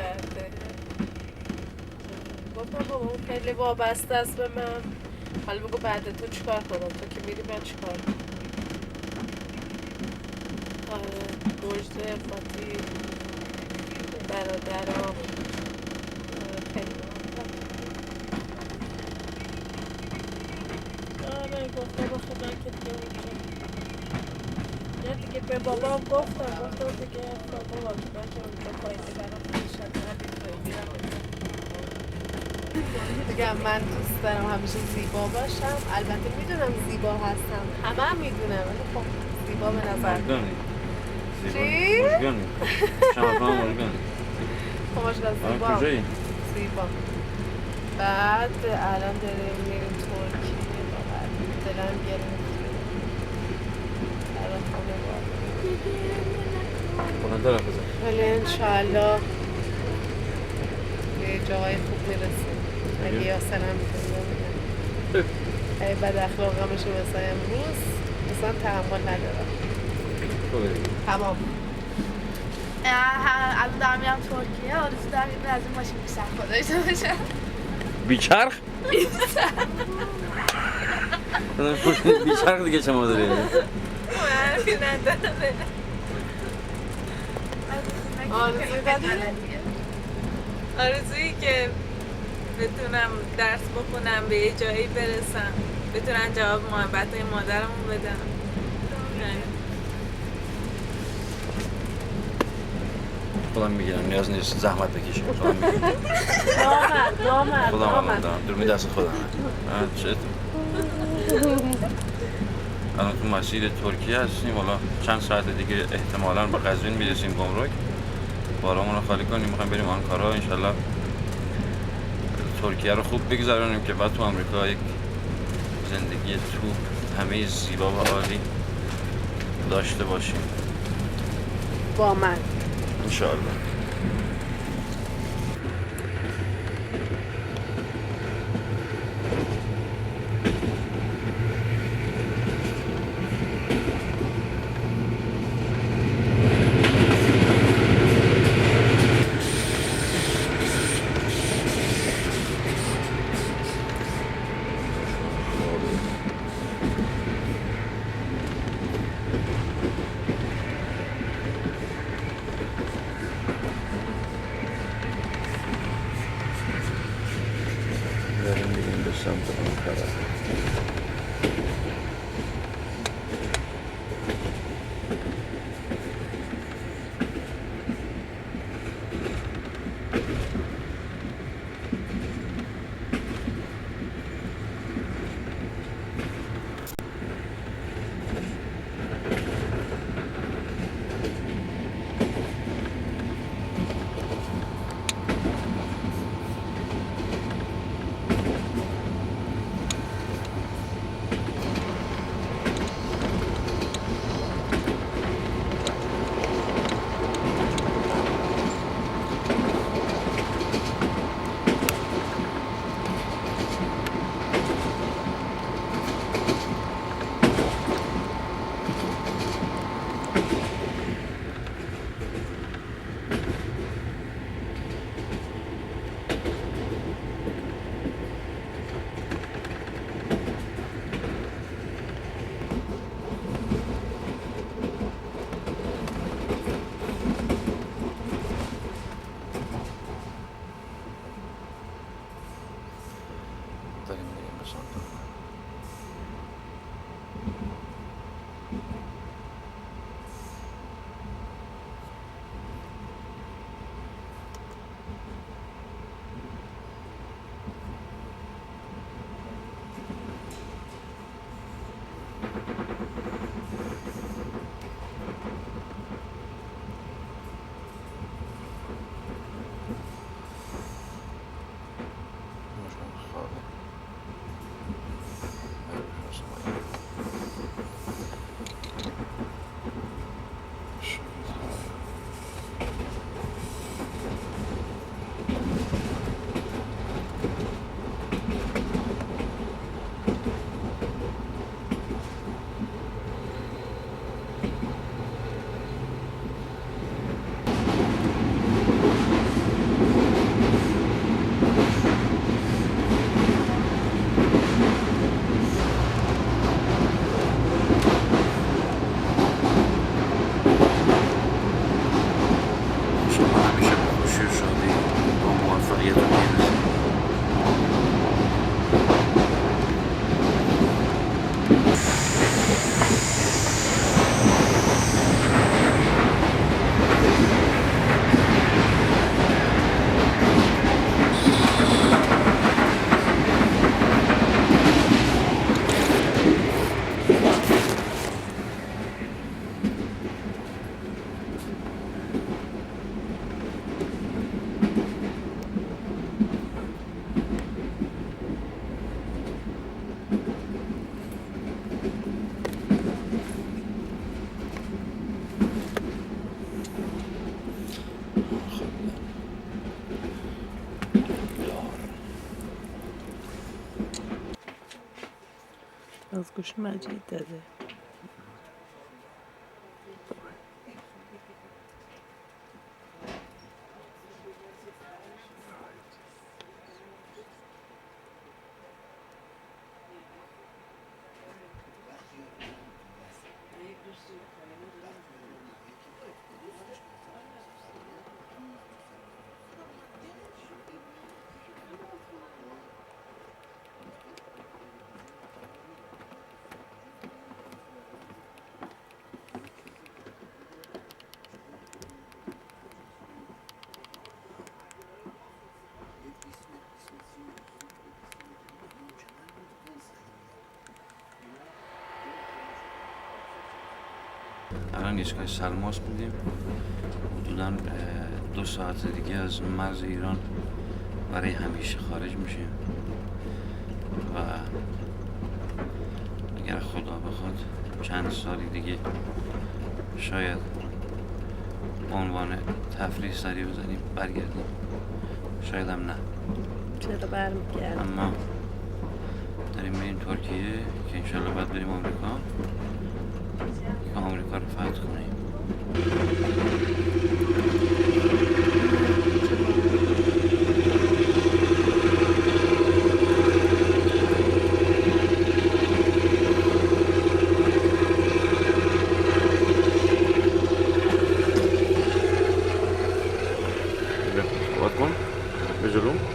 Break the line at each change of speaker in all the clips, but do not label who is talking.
کرده. گفتم بابا اون خیلی وابسته است به من. حالا بگو بعد تو چیکار کنم؟ تو که میری من چیکار کنم؟ آره مجده فاتی برادرام خیلی آره گفتم بخواه من که دیگه اونجا نه دیگه به بابام گفتم دیگه بابا من که اونجا فایده برام پیشت دیگه من دوست دارم همیشه زیبا باشم. البته میدونم زیبا هستم، همه میدونم، ولی خب زیبا به نظر چی؟
مشگانی شما فهم مشگانی
خب مشکل زیبا
کجایی؟
زیبا. بعد الان داریم میریم ترکیه. بعد دلم گرفته برای خانه
خونه طرف بزن
ولی انشاءالله یه جاهای خوب میرسیم. اگه یاسرم میکنم اگه بد اخلاق همشه مثلا امروز مثلا تحمل ندارم. تمام
الان دارم میرم ترکیه. آرزو دارم این از این ماشین بیشتر خدا داشته باشم.
بیچرخ؟ بیچرخ دیگه چه مادری
معرفی ندارم.
آرزویی که بتونم درس بخونم به یه جایی برسم بتونم جواب محبتهای مادرمو بدم.
خودم میگیرم نیاز نیست زحمت بکشیم خودم میگیرم
نامرد
خودم الان دارم درمی دست خودم چه الان تو مسیر ترکیه هستیم. حالا چند ساعت دیگه احتمالاً به قزوین میرسیم گمرک. بارامون رو خالی کنیم میخوایم بریم آنکارا. انشالله ترکیه رو خوب بگذرونیم که بعد تو آمریکا یک زندگی تو همه زیبا و عالی داشته باشیم
با من
انشالله. داریم میریم به سمت آنکارا.
از گوش مجید داده.
الان ایستگاه سلماس بودیم. حدوداً 2 ساعت دیگه از مرز ایران برای همیشه خارج میشیم و اگر خدا بخواد چند سالی دیگه شاید به عنوان تفریح سری بزنیم برگردیم، شاید هم نه.
چرا برمیگردیم؟
اما داریم بریم ترکیه که انشالله باید بریم آمریکا که آمریکا رو فتح کنیم.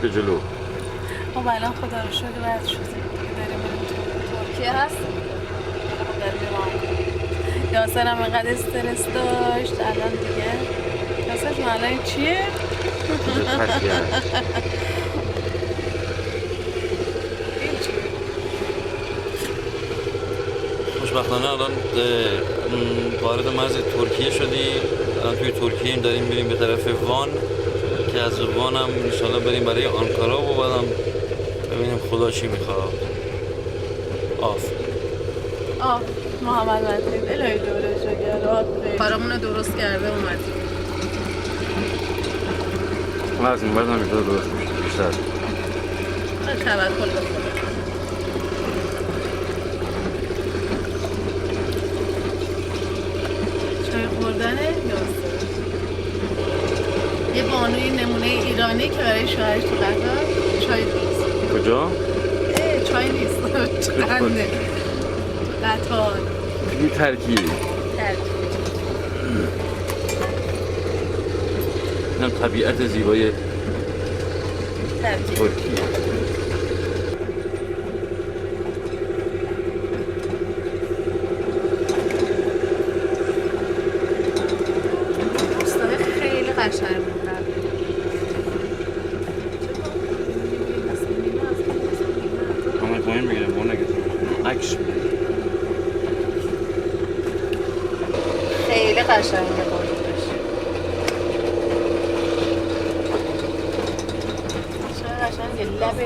به جلو.
خب الان خدا رو شکر رد شدیم که داریم بریم ترکیه هستیم. یاسر هم اینقدر استرس داشت الان دیگه. یاسر جون الان این چیه؟
خوشبختانه الان وارد مرز ترکیه شدیم. الان توی ترکیه داریم بریم به طرف وان که از وان هم انشالله بریم برای آنکارا و بعدم ببینیم خدا چی میخواد.
محمد متین الهی دورش رو کارمون رو درست کرده اومدیم.
از این بعد نمیشه درست میشه بیشتر.
توکل به خدا. چای خوردنه یاسر. یه بانوی نمونه ایرانی که برای شوهرش تو قطر چای درست.
کجا؟
چای نیست. چنده؟ قطار.
توی ترکیه. اینم طبیعت زیبای ترکیه.
روستای خیلی قشنگ بود.
همه پایین بگیرم اون نگیرم عکس
خیلی قشنگه بانوش. چرا قشنگه لب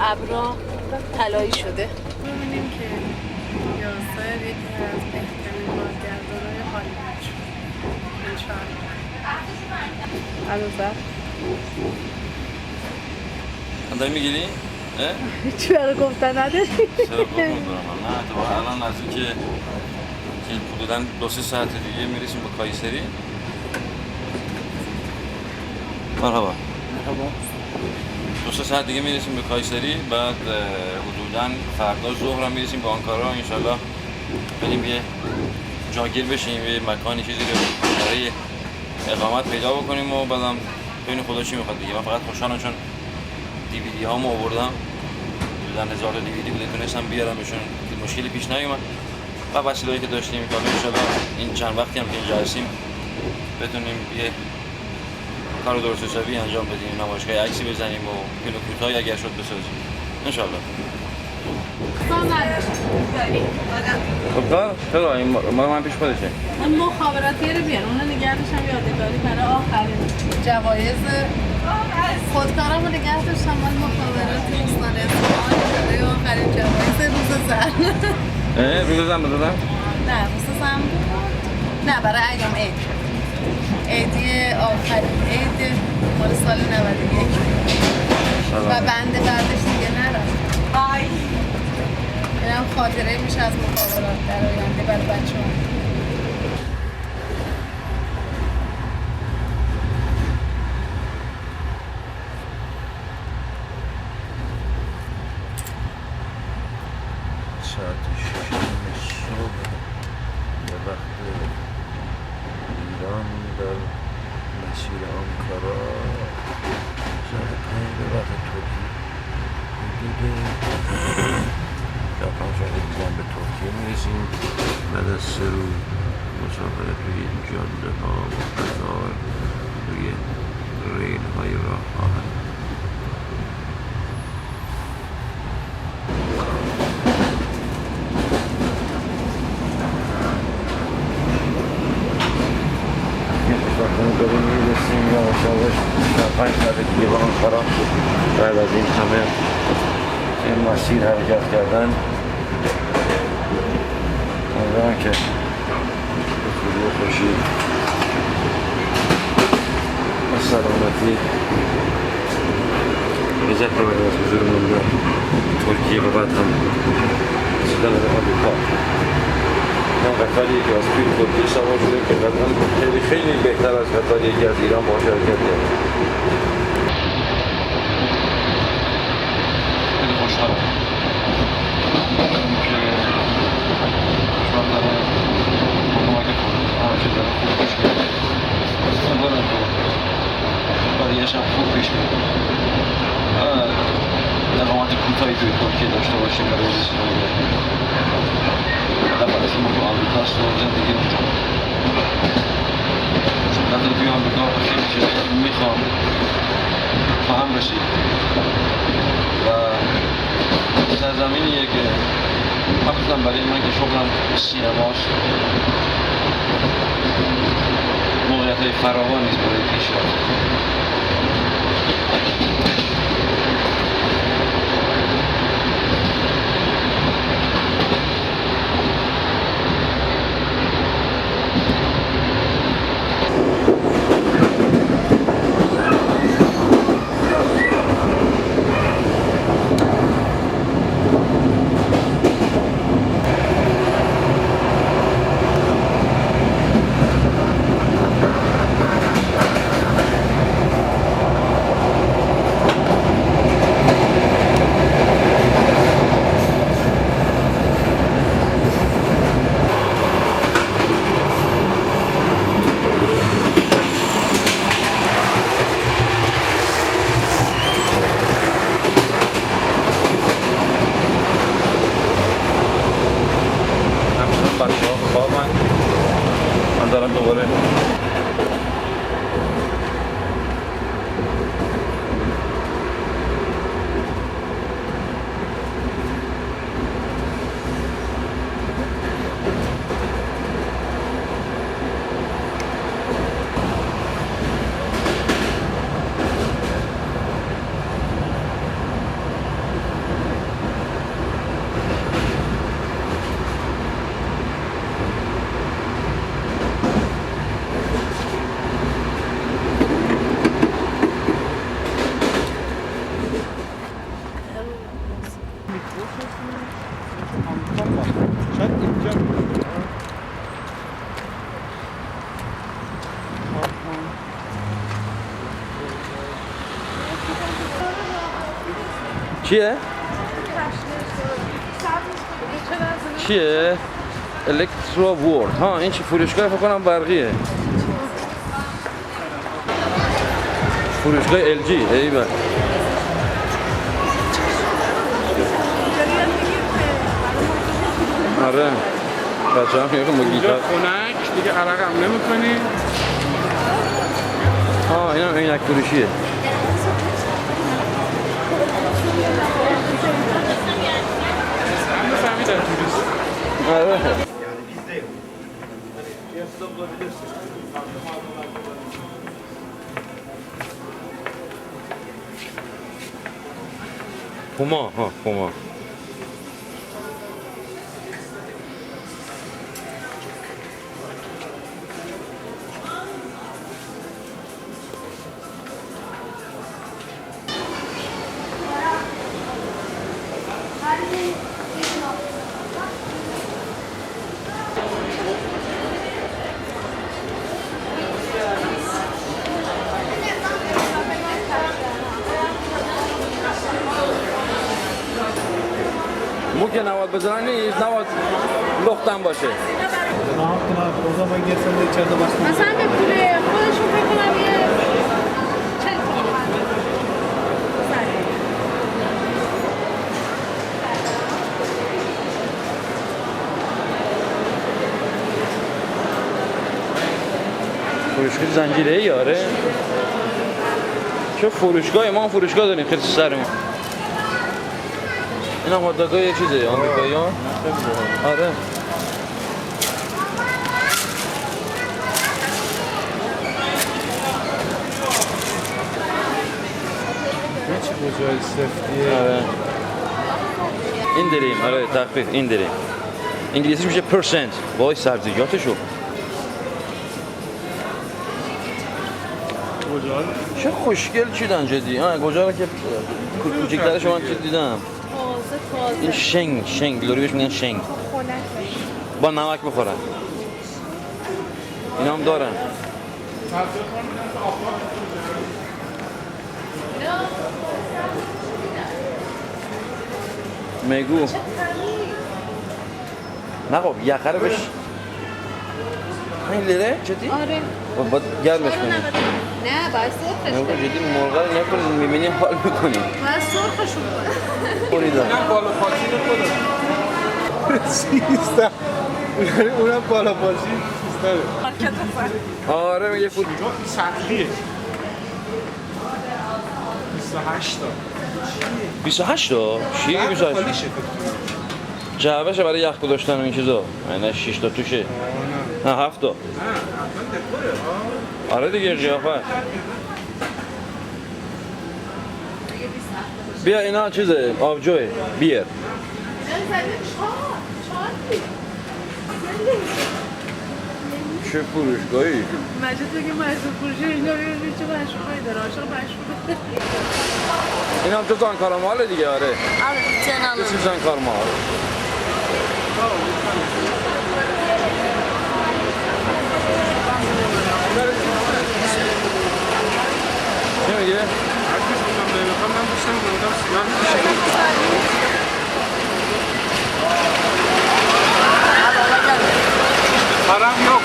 ابرا طلایی شده. می‌بینیم که یاسر یکی از بهترین بازگردان‌های هالیوود شد. انشاءالله.
داری میگیری؟
هیچی برای گفتن نداری؟
چرا قربون برم نه تو الان از این که حدوداً 2-3 ساعت دیگه میرسیم به کایسری. مرحبا. 2-3 ساعت دیگه میرسیم به کایسری، بعد حدوداً فردا ظهر هم میرسیم به آنکارا. انشالله بریم یه جاگیر بشیم، یه مکانی چیزی رو برای اقامت پیدا بکنیم و بعدم ببینیم خدا چی میخواد دیگه. من فقط خوشحالم چون دیویدی هامو آوردم، حدوداً 1000 دیویدی بوده تونستم بیارمشون که مشکلی پیش نیومد و وسیله‌ای که داشتیم تا انشالله این چند وقتی هم که اینجا هستیم بتونیم یه کار درست حسابی انجام بدیم، نمایشگاه عکسی بزنیم و فیلم کوتاهی اگر شد بسازیم انشالله. خب کار چرا این ما من پیش خودشه.
اون مخابراتی رو بیان، اونو نگه داشتم یادگاری برای آخرین جوایز خودکارم رو نگه داشتم مال مخابرات استان اصفهان برای آخرین جوایز روز زن.
روز زن بزدم؟
نه روز زن بود. نه برای ایام عید. عیدی آخرین عید مال سال 91 و بنده بعدش دیگه نرفت. هم خاطره میشه از مخابرات در آینده برای بچه‌ها.
ساعت 6 صبح به وقت ایران در مسیر آنکارا، ساعت 5 به وقت ترکیه. حدود 4-5 ساعت دیگه به ترکیه میرسیم بعد از 3 روز مسافرت توی جاده ها و قطار توی ریل های راه آهن. داریم میرسیم یواش یواش 4-5 ساعت دیگه به آنکارا. بعد از این همه این مسیر حرکت کردن امیدوارم که به خوبی و خوشی و سلامتی لذت ببریم از حضورمون در ترکیه و بعد هم رسیدن به آمریکا. من قطار یکی از توی ترکیه سوار شدیم که قطعا خیلی بهتر از قطار یکی از ایران باهاش حرکت کردیم. خیلی خوشحالم که خوشبختانه کمک همیشه داره خوب پیش میره. امیدوارم که بقیه‌اش هم خوب پیش میره. اقامت کوتاهی توی ترکیه داشته باشیم برای رسیدن برای شما تو آمریکاست و زندگی میکنم. چقدر توی آمریکا خیلی چیزا میخوام فهم بشید و سرزمینیه که مخصوصا برای من که شغلم سینماست موقعیت‌های فراوان نیست برای پیشرفت. من دارم دوباره چیه؟ چیه؟ الکترو وورد. ها این چی فروشگاه فکر کنم برقیه. فروشگاه ال جی. ایول. آره. بچه‌ها میگن که ما گیتار
خنک دیگه عرق هم نمی‌کنی.
ها اینا عینک فروشیه. آره. پوما ها پوما. اون که نواد بزنن نیست، نواد لختن باشه.
مثلا به پول خودشون فکر کنم یه 40 گیره
فروشگاه زنجیره یاره. چه فروشگاه؟ ما فروشگاه داریم خیلی سرمون. اینا هاتداگای یه چیزه آمریکایی ها؟ آره.
چه کجای سفتیه.
آره. این داریم، آره تخفیف این داریم. انگلیسیش میشه پرسنت. وای سبزیجاتشو.
کجا؟
چه خوشگل چیدن جدی. ها کجا رو که کوچیک‌ترش من چیز دیدم. این شنگ لوری بهش میگن شنگ. با نمک بخورن. اینا هم دارن. میگو نه خب یخه رو بش این لیره جدی؟
آره
باید گرمش کنی
نه باید سرخش
نگو
کنی
جدی مرغه رو نکن میبینی حال میکنی
باید سرخشون کنی
خوریدم
اونم بالا پاشین خودم سیستم اونم بالا پاشین سیستمه
آره میگه فود
اینجا سطحیه 28 تا
28 تا؟ چیه 28 تا؟ جعبشه برای یخ گذاشتن و این چیزا نه 6 تا توشه نه 7 تا آره دیگه قیافه بیا اینا چیزه آبجوه بیر چه فروشگاهی
مجید بگه مشروب فروشی اینجا ببینید چه مشروبایی داره عاشق مشروبه
این هم تو زنکارماله دیگه آره
آره جنالو
کسی زنکارمال چه میگه؟
هرکس بودم نمیخوام من دوستم بودم سیگار میکشم حرم yok.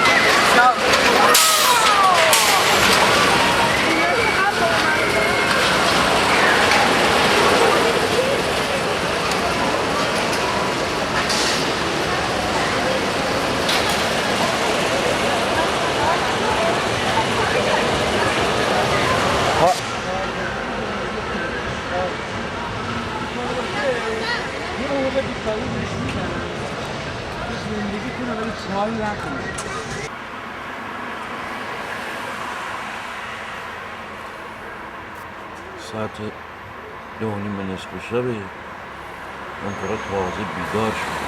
ساعت 2:30 به نصف شبه من برای تازه بیدار شدم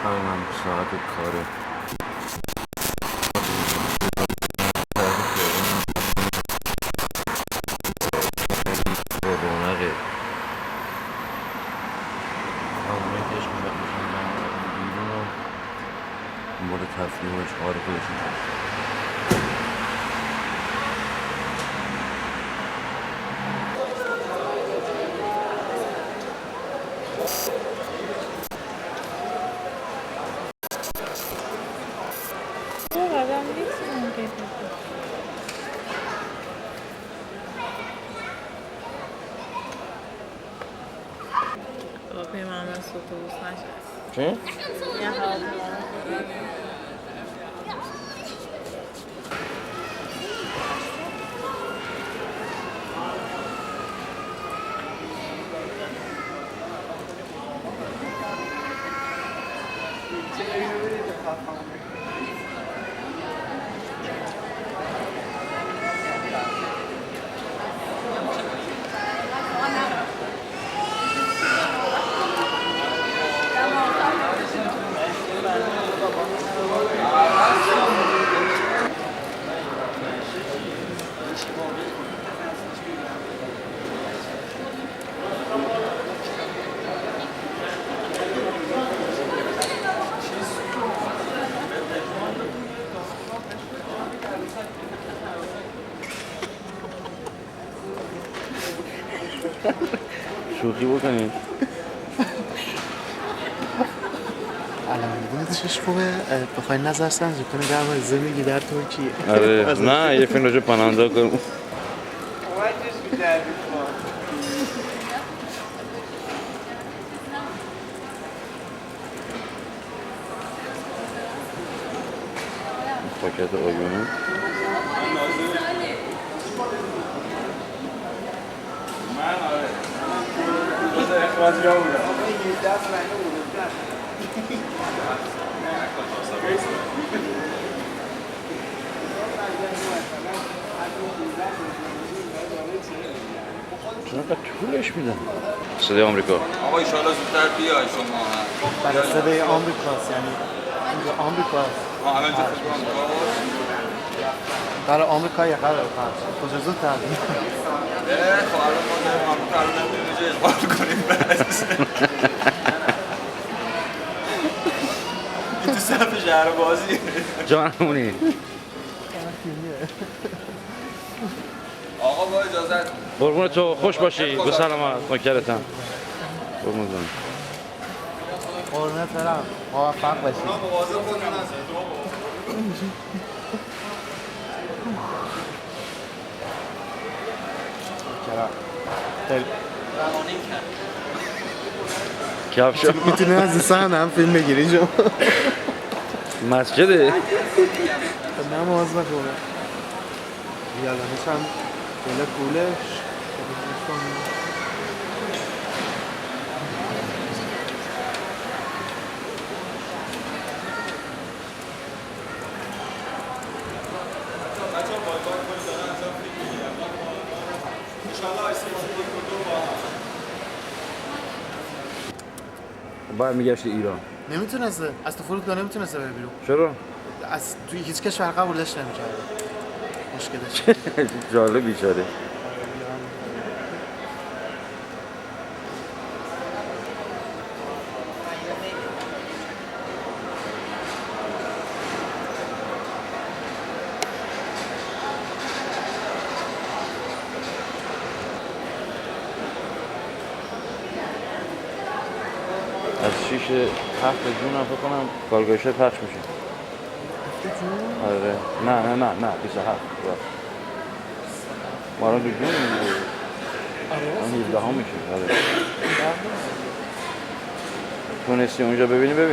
همین هم ساعت کاره با رونقه همونه که عشق میشن بیرون و دنبال تفریح و اشعار خودشون
هواپیما هم از اتوبوس نشست
چه؟
یه هواپیما
شوخی بکنید
سلام میدونی چش خوبه بخوای نظر سنجی کنی در مورد زندگی در ترکیه
آره نه یه فیلم راجع پناهنده کنم پاکت آیونه چقدر طولش میدن صدای آمریکا
آقا ایشالا زودتر بیای شما
برای صدای آمریکاست یعنی اینجا آمریکاست
همه جا فکرم
برای آمریکا یا قرار پرس کجا زود تردیم
خب الان ما داریم آمریکا الان نمیدونیم جا اقبال کنیم بس این تو صف شهر بازی
جانمونی
آقا با اجازت
قربون تو خوش باشی به سلامت نوکرتم قربون جان
قربونت برم موفق باشی
مواظب خودتون هستید
خیلی
کفشا
میتونی از این صحنه هم فیلم بگیری جو
مسجده
نماز نکنه یادمش هم دل کولش
باید میگشتی ایران
نمیتونسته از تو فرودگاه نمیتونسته بره بیرون
چرا؟
از توی هیچ کشور قبولش نمیکرده مشکلش
جالب بیچاره از 6 7 جون هم فکر کنم کارگاهشه پخش میشه آره نه 27 ما الان 2 جون اون 17 ها میشه آره تونستی اونجا ببینی
من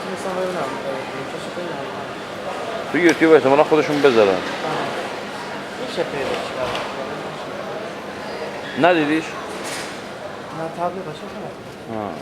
تونستم ببینم
تو یوتیوب احتمالا خودشون بذارن
میشه پیداش
ندیدیش؟
نه تبلیغ باشه
آه.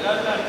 لا